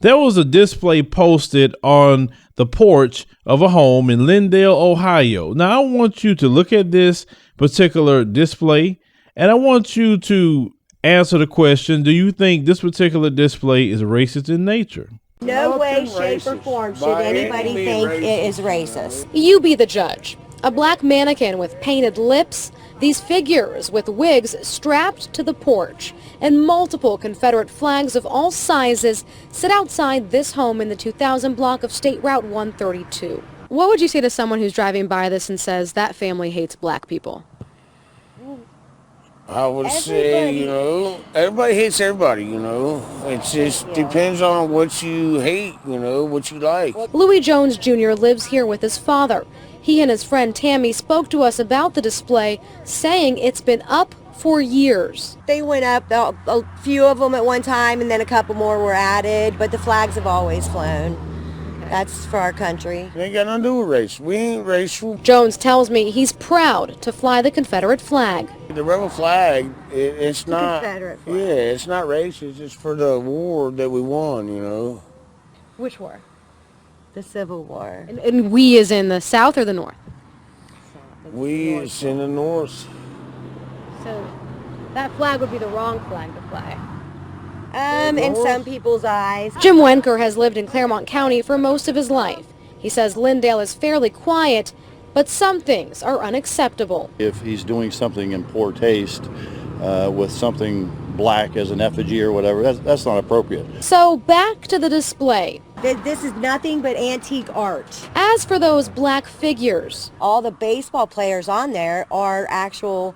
There was a display posted on the porch of a home in Lindale, Ohio. Now, I want you to look at this particular display, and I want you to answer the question, do you think this particular display is racist in nature? No way, shape, or form should anybody think it is racist. You be the judge. A black mannequin with painted lips, these figures with wigs strapped to the porch, and multiple Confederate flags of all sizes sit outside this home in the 2000 block of State Route 132. What would you say to someone who's driving by this and says that family hates black people? I would say, everybody hates everybody, It just depends on what you hate, what you like. Louis Jones Jr. lives here with his father. He and his friend Tammy spoke to us about the display, saying it's been up for years. They went up, a few of them at one time, and then a couple more were added, but the flags have always flown. That's for our country. It ain't got nothing to do with race. We ain't racial. Jones tells me he's proud to fly the Confederate flag. The rebel flag, it's not. Confederate flag. Yeah, it's not racist. It's for the war that we won, Which war? The Civil War. And we is in the South or the North? We is in the North. So that flag would be the wrong flag to fly. In some people's eyes. Jim Wenker has lived in Claremont County for most of his life. He says Lindale is fairly quiet, but some things are unacceptable. If he's doing something in poor taste with something black as an effigy or whatever, that's not appropriate. So back to the display. This is nothing but antique art. As for those black figures, all the baseball players on there are actual,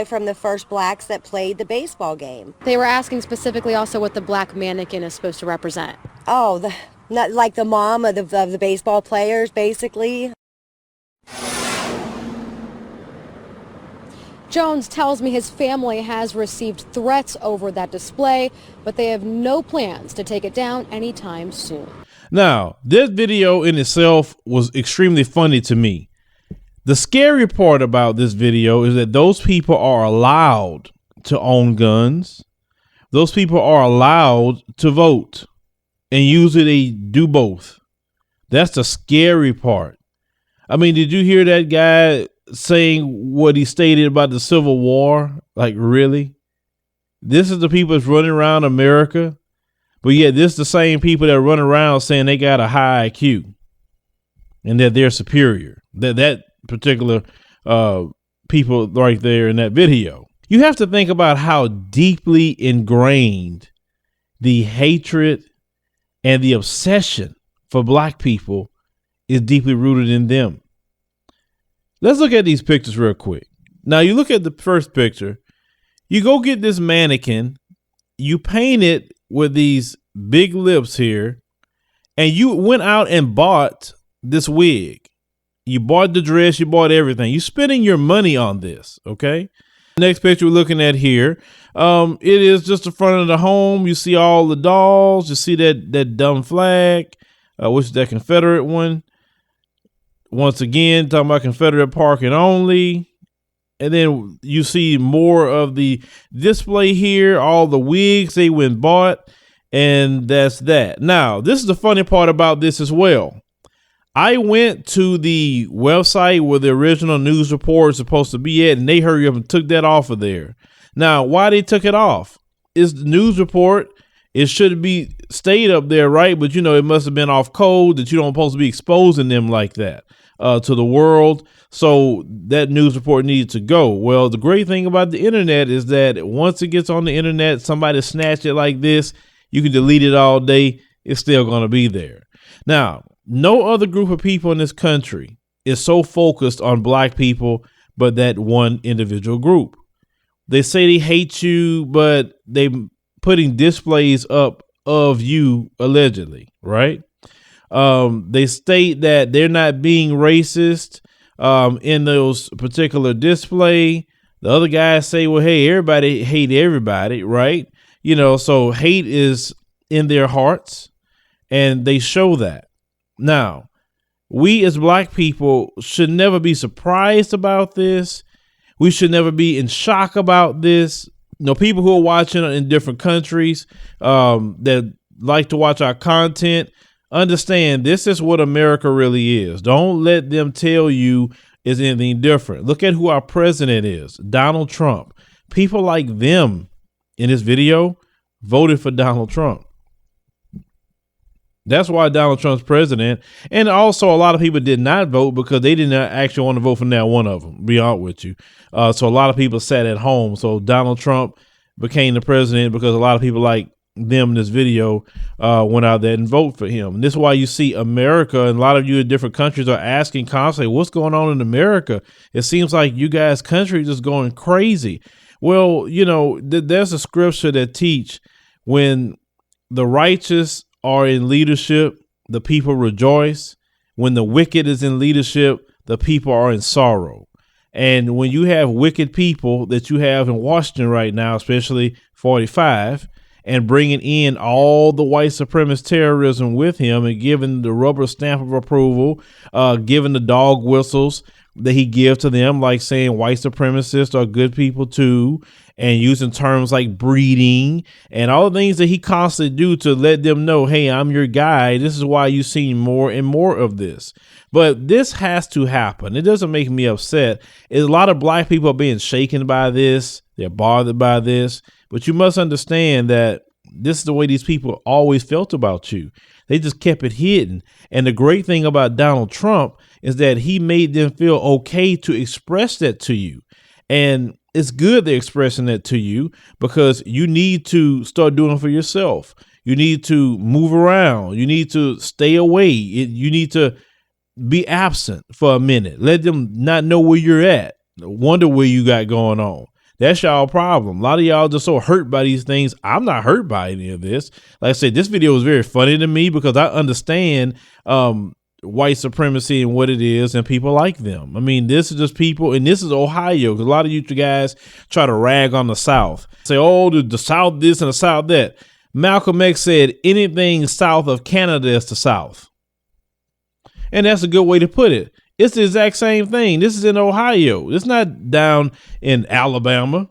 from the first blacks that played the baseball game. They were asking specifically also what the black mannequin is supposed to represent. Oh, not like the mom of the baseball players, basically. Jones tells me his family has received threats over that display, but they have no plans to take it down anytime soon. Now, this video in itself was extremely funny to me. The scary part about this video is that those people are allowed to own guns. Those people are allowed to vote, and usually they do both. That's the scary part. I mean, did you hear that guy saying what he stated about the Civil War? Like, really? This is the people that's running around America, but yet this is the same people that run around saying they got a high IQ and that they're superior. That particular people right there in that video. You have to think about how deeply ingrained the hatred and the obsession for black people is deeply rooted in them. Let's look at these pictures real quick. Now, you look at the first picture, you go get this mannequin, you paint it with these big lips here, and you went out and bought this wig. You bought the dress, you bought everything. You're spending your money on this, okay? Next picture we're looking at here, it is just the front of the home. You see all the dolls. You see that dumb flag, which is that Confederate one. Once again, talking about Confederate parking only. And then you see more of the display here, all the wigs they went and bought, and that's that. Now, this is the funny part about this as well. I went to the website where the original news report is supposed to be at, and they hurry up and took that off of there. Now, why they took it off is the news report. It should be stayed up there, right? But, it must have been off code that you don't supposed to be exposing them like that to the world. So that news report needed to go. Well, the great thing about the internet is that once it gets on the internet, somebody snatch it like this, you can delete it all day. It's still going to be there. Now, no other group of people in this country is so focused on black people, but that one individual group. They say they hate you, but they putting displays up of you allegedly, right? They state that they're not being racist in those particular display. The other guys say, well, hey, everybody hate everybody, right? So hate is in their hearts, and they show that. Now, we as black people should never be surprised about this. We should never be in shock about this. People who are watching in different countries that like to watch our content, understand this is what America really is. Don't let them tell you is anything different. Look at who our president is, Donald Trump. People like them in this video voted for Donald Trump. That's why Donald Trump's president. And also a lot of people did not vote because they did not actually want to vote for now one of them, be honest with you. So a lot of people sat at home. So Donald Trump became the president because a lot of people like them in this video went out there and vote for him. And this is why you see America and a lot of you in different countries are asking constantly, what's going on in America? It seems like you guys' country is just going crazy. Well, you know, there's a scripture that teach when the righteous are in leadership, the people rejoice. When the wicked is in leadership, the people are in sorrow. And when you have wicked people that you have in Washington right now, especially 45, and bringing in all the white supremacist terrorism with him and giving the rubber stamp of approval, giving the dog whistles that he gives to them, like saying white supremacists are good people too, and using terms like breeding and all the things that he constantly do to let them know, hey, I'm your guy. This is why you see more and more of this. But this has to happen. It doesn't make me upset. A lot of black people are being shaken by this. They're bothered by this. But you must understand that this is the way these people always felt about you. They just kept it hidden. And the great thing about Donald Trump is that he made them feel okay to express that to you. And it's good they're expressing that to you because you need to start doing it for yourself. You need to move around. You need to stay away. You need to be absent for a minute. Let them not know where you're at. Wonder where you got going on. That's y'all problem. A lot of y'all just so hurt by these things. I'm not hurt by any of this. Like I said, this video was very funny to me because I understand white supremacy and what it is and people like them. I mean, this is just people, and this is Ohio. Because a lot of you guys try to rag on the South. Say, oh, the South this and the South that. Malcolm X said anything south of Canada is the South. And that's a good way to put it. It's the exact same thing. This is in Ohio. It's not down in Alabama.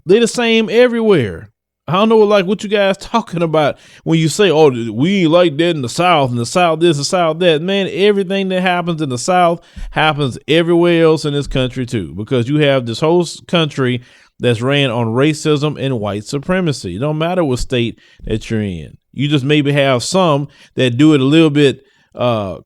They're the same everywhere. I don't know like what you guys talking about when you say, oh, we ain't like that in the South and the South this, the South that. Man, everything that happens in the South happens everywhere else in this country too, because you have this whole country that's ran on racism and white supremacy. It don't matter what state that you're in. You just maybe have some that do it a little bit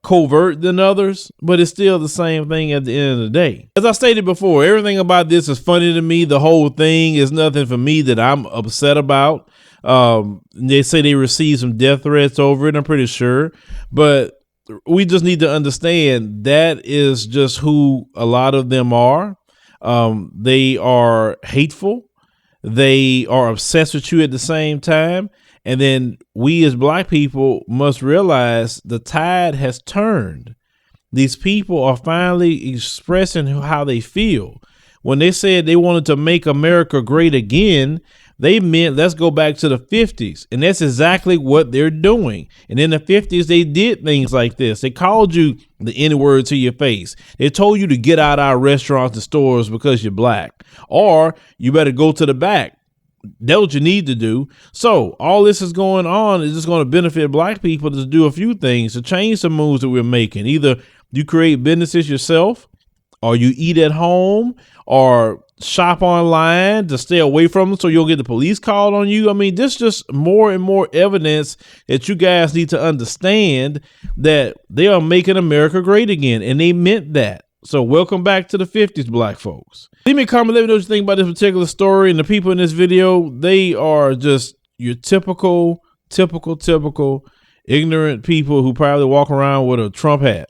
covert than others, but it's still the same thing at the end of the day. As I stated before, everything about this is funny to me. The whole thing is nothing for me that I'm upset about. They say they received some death threats over it, I'm pretty sure, but we just need to understand that is just who a lot of them are. They are hateful. They are obsessed with you at the same time. And then we as black people must realize the tide has turned. These people are finally expressing how they feel. When they said they wanted to make America great again, they meant let's go back to the 50s. And that's exactly what they're doing. And in the 50s, they did things like this. They called you the N-word to your face. They told you to get out of our restaurants and stores because you're black, or you better go to the back. That's what you need to do. So all this is going on is just going to benefit black people to do a few things, to change some moves that we're making. Either you create businesses yourself, or you eat at home, or shop online to stay away from them so you'll get the police called on you. I mean, this is just more and more evidence that you guys need to understand that they are making America great again. And they meant that. So welcome back to the 50s, black folks. Leave me a comment. Let me know what you think about this particular story. And the people in this video, they are just your typical ignorant people who probably walk around with a Trump hat.